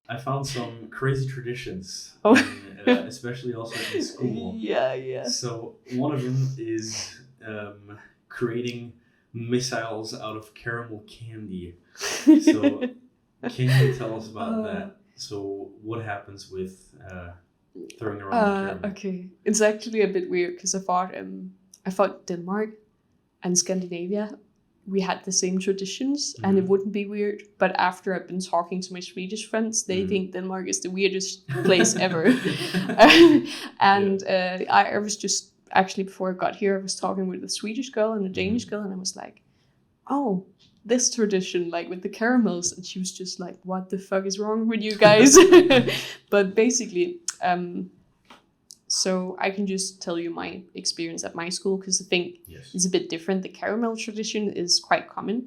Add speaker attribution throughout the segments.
Speaker 1: I found some crazy traditions,
Speaker 2: Oh,
Speaker 1: especially also in school.
Speaker 2: yeah, yeah.
Speaker 1: So one of them is creating missiles out of caramel candy. So can you tell us about
Speaker 2: uh,
Speaker 1: that? So what happens with throwing around the caramel?
Speaker 2: okay. It's actually a bit weird because I thought Denmark and Scandinavia, we had the same traditions and it
Speaker 1: Hmm.
Speaker 2: wouldn't be weird. But after I've been talking to my Swedish friends, they
Speaker 1: Hmm.
Speaker 2: think Denmark is the weirdest place ever.
Speaker 1: Yeah.
Speaker 2: And I was just actually before I got here, I was talking with a Swedish girl and a Danish
Speaker 1: Hmm.
Speaker 2: girl, and I was like, oh, this tradition, like with the caramels. And she was just like, what the fuck is wrong with you guys? But basically, so I can just tell you my experience at my school because I think
Speaker 1: Yes.
Speaker 2: it's a bit different. The caramel tradition is quite common,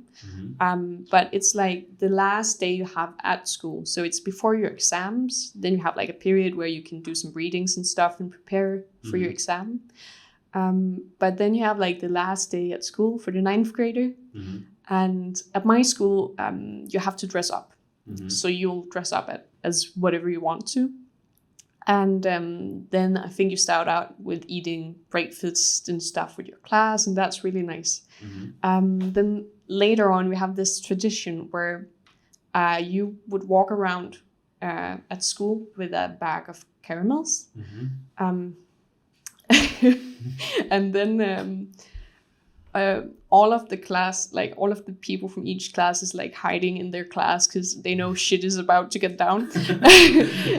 Speaker 1: Hmm.
Speaker 2: but it's like the last day you have at school. So it's before your exams. Then you have like a period where you can do some readings and stuff and prepare for your
Speaker 1: Hmm.
Speaker 2: exam. But then you have like the last day at school for the ninth grader.
Speaker 1: Hmm.
Speaker 2: And at my school, you have to dress up.
Speaker 1: Hmm.
Speaker 2: So you'll dress up as whatever you want to. And then I think you start out with eating breakfast and stuff with your class, and that's really nice.
Speaker 1: Hmm.
Speaker 2: Then later on, we have this tradition where you would walk around at school with a bag of caramels.
Speaker 1: Hmm.
Speaker 2: Um, and then all of the class, like all of the people from each class, is like hiding in their class because they know shit is about to get down.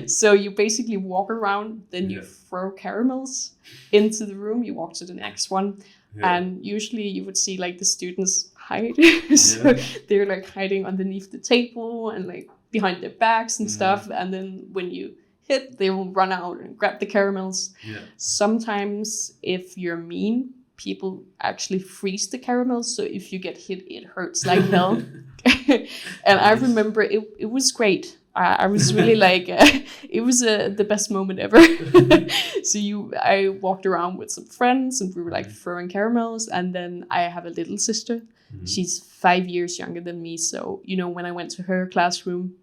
Speaker 2: So you basically walk around, then you
Speaker 1: Yeah.
Speaker 2: throw caramels into the room. You walk to the next one,
Speaker 1: Yeah.
Speaker 2: and usually you would see like the students hide. So
Speaker 1: Yeah.
Speaker 2: they're like hiding underneath the table and like behind their backs and
Speaker 1: Mhm.
Speaker 2: stuff. And then when you hit, they will run out and grab the caramels.
Speaker 1: Yeah.
Speaker 2: Sometimes, if you're mean, people actually freeze the caramels. So if you get hit, it hurts like hell. And I
Speaker 1: Nice.
Speaker 2: remember it was great. I was really like, it was the best moment ever. So I walked around with some friends and we were like throwing caramels. And then I have a little sister.
Speaker 1: Mhm.
Speaker 2: She's 5 years younger than me. So, when I went to her classroom,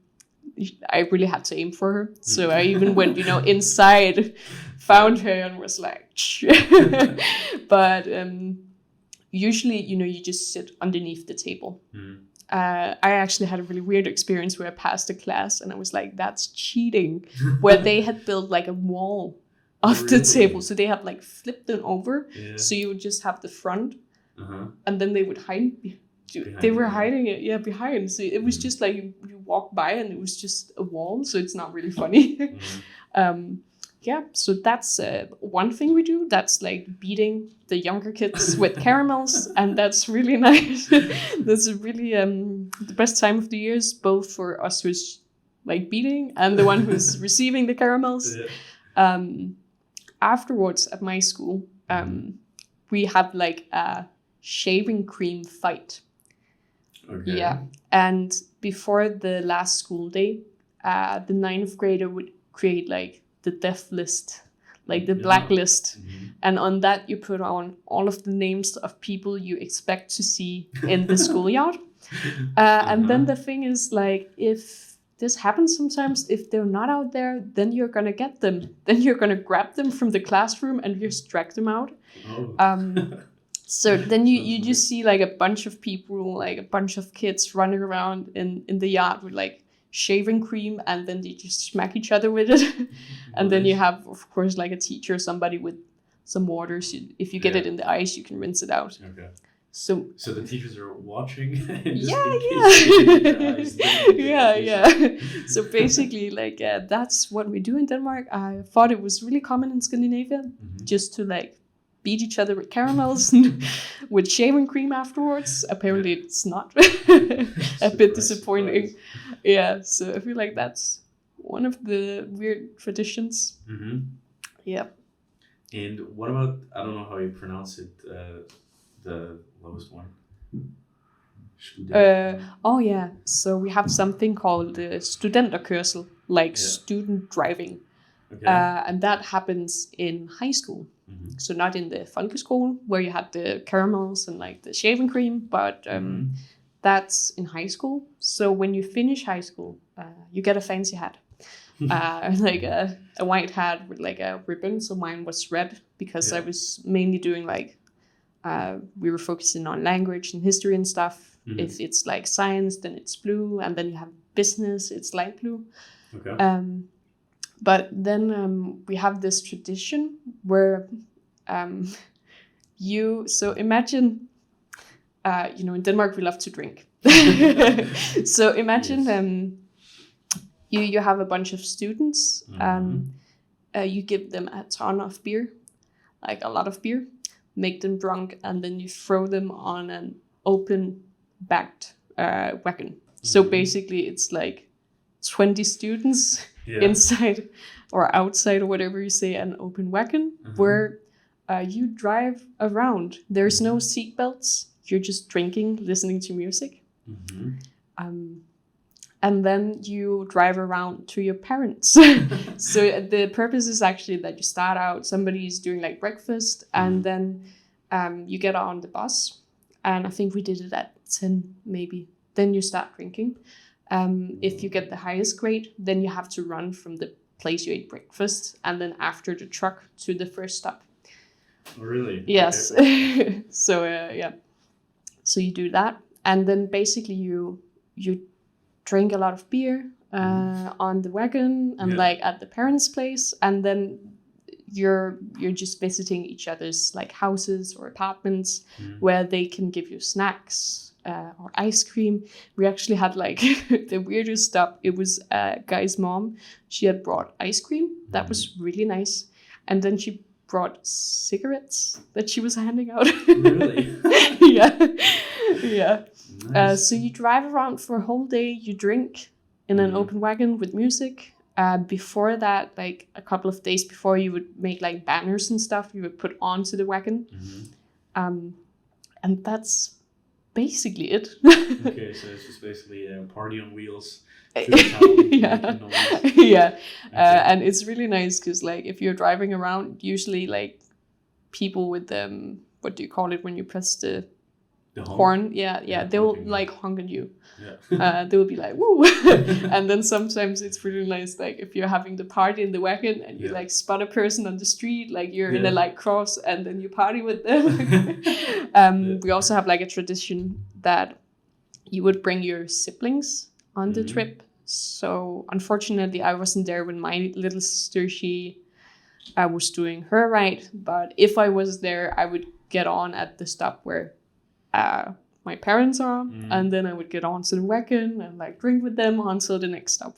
Speaker 2: I really had to aim for her. So I even went, inside, found her and was like, but usually, you just sit underneath the table.
Speaker 1: Mhm.
Speaker 2: I actually had a really weird experience where I passed a class and I was like, that's cheating. Where they had built like a wall of the
Speaker 1: Really?
Speaker 2: table. So they had like flipped them over.
Speaker 1: Yeah.
Speaker 2: So you would just have the front
Speaker 1: Uh-huh.
Speaker 2: and then they would hide.
Speaker 1: Behind
Speaker 2: They were
Speaker 1: you.
Speaker 2: hiding it, yeah, behind. So it was just like you walk by and it was just a wall. So it's not really funny.
Speaker 1: Mhm.
Speaker 2: Yeah, so that's one thing we do. That's like beating the younger kids with caramels, and that's really nice. That's really the best time of the years, both for us who's like beating and the one who's receiving the caramels.
Speaker 1: Yeah.
Speaker 2: Afterwards, at my school, we had like a shaving cream fight.
Speaker 1: Okay.
Speaker 2: Yeah, and before the last school day, the ninth grader would create like the death list, like the
Speaker 1: Yeah.
Speaker 2: blacklist,
Speaker 1: Mhm.
Speaker 2: and on that you put on all of the names of people you expect to see in the schoolyard. And then the thing is, like, if this happens sometimes, if they're not out there, then you're gonna get them. Then you're gonna grab them from the classroom and just drag them out.
Speaker 1: Oh.
Speaker 2: So then you
Speaker 1: Sounds
Speaker 2: just see like a bunch of people, like a bunch of kids running around in the yard with like shaving cream, and then they just smack each other with it. And then you
Speaker 1: Nice.
Speaker 2: have, of course, like a teacher or somebody with some water. So if you get
Speaker 1: Yeah.
Speaker 2: it in the ice, you can rinse it out.
Speaker 1: Okay.
Speaker 2: So
Speaker 1: So the teachers are watching. And just
Speaker 2: yeah,
Speaker 1: in case they get their eyes, then they
Speaker 2: yeah,
Speaker 1: do
Speaker 2: yeah.
Speaker 1: something.
Speaker 2: So basically, like that's what we do in Denmark. I thought it was really common in Scandinavia,
Speaker 1: Mhm.
Speaker 2: just to like beat each other with caramels with shaving cream afterwards. Apparently, it's not. A bit
Speaker 1: Surprise,
Speaker 2: disappointing.
Speaker 1: surprise.
Speaker 2: Yeah, so I feel like that's one of the weird traditions.
Speaker 1: Mhm.
Speaker 2: Yeah.
Speaker 1: And what about, I don't know how you pronounce it, the lowest one? Student.
Speaker 2: Oh yeah. So we have something called studenterkørsel, like
Speaker 1: Yeah.
Speaker 2: student driving.
Speaker 1: Okay.
Speaker 2: And that happens in high school.
Speaker 1: Mhm.
Speaker 2: So not in the folkeskole where you had the caramels and like the shaving cream, but
Speaker 1: Mhm.
Speaker 2: that's in high school. So when you finish high school, you get a fancy hat. like a white hat with like a ribbon. So mine was red because I was mainly doing like we were focusing on language and history and stuff. If it's like science, then it's blue, and then you have business, it's light blue.
Speaker 1: Okay.
Speaker 2: But then we have this tradition where so imagine, in Denmark we love to drink. So imagine you have a bunch of students, you give them a ton of beer, like a lot of beer, make them drunk, and then you throw them on an open backed wagon. So basically it's like 20 students inside or outside or whatever you say, an open wagon where you drive around. There's no seat belts. You're just drinking, listening to music. And then you drive around to your parents. So the purpose is actually that you start out, somebody's doing like breakfast, and then you get on the bus. And I think we did it at 10 maybe. Then you start drinking. If you get the highest grade, then you have to run from the place you ate breakfast and then after the truck to the first stop.
Speaker 1: Oh, really?
Speaker 2: Yes. Okay. So so you do that, and then basically you drink a lot of beer on the wagon and like at the parents' place, and then you're just visiting each other's like houses or apartments where they can give you snacks or ice cream. We actually had like the weirdest stuff. It was a guy's mom. She had brought ice cream. That was really nice. And then she brought cigarettes that she was handing out.
Speaker 1: Really?
Speaker 2: Yeah.
Speaker 1: Nice.
Speaker 2: So you drive around for a whole day. You drink in an open wagon with music. Before that, like a couple of days before, you would make like banners and stuff you would put onto the wagon. And that's basically it.
Speaker 1: Okay, so it's just basically a party on wheels.
Speaker 2: Yeah. And it's really nice because like if you're driving around, usually like people with what do you call it when you press the horn? Yeah, they will like honk at you. They will be like woo. And then sometimes it's really nice, like if you're having the party in the wagon and you like spot a person on the street, like you're in a like cross, and then you party with them. We also have like a tradition that you would bring your siblings on the trip. So unfortunately I wasn't there when my little sister, she was doing her ride, but if I was there I would get on at the stop where my parents are, and then I would get onto the wagon and like drink with them until the next stop.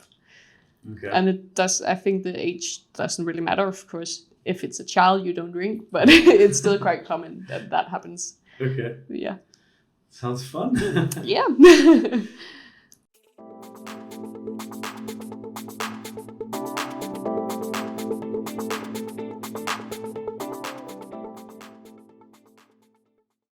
Speaker 2: Okay. And I think the age doesn't really matter, of course. If it's a child, you don't drink, but it's still quite common that happens.
Speaker 1: Okay.
Speaker 2: Yeah.
Speaker 1: Sounds fun.
Speaker 2: Yeah.